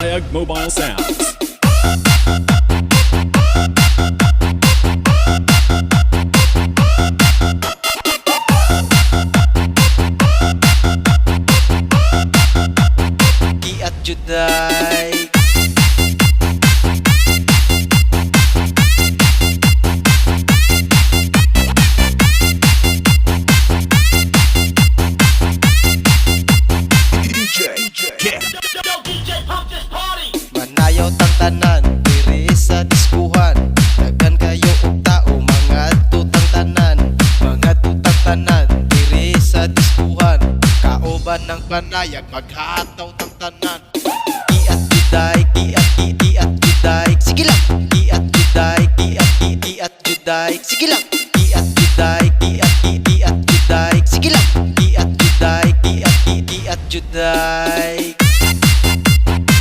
Panayag Mobile Sounds. At Juday manayaw tang tanan diri sa diskuhan, daghan kayo og tao mga tutang tanan, mga tutang tanan diri sa diskuhan, kauban ng panayag maghataw tang tanan. Kiat juday, kiat juday, sige lang. Kiat juday, kiat juday, sige lang.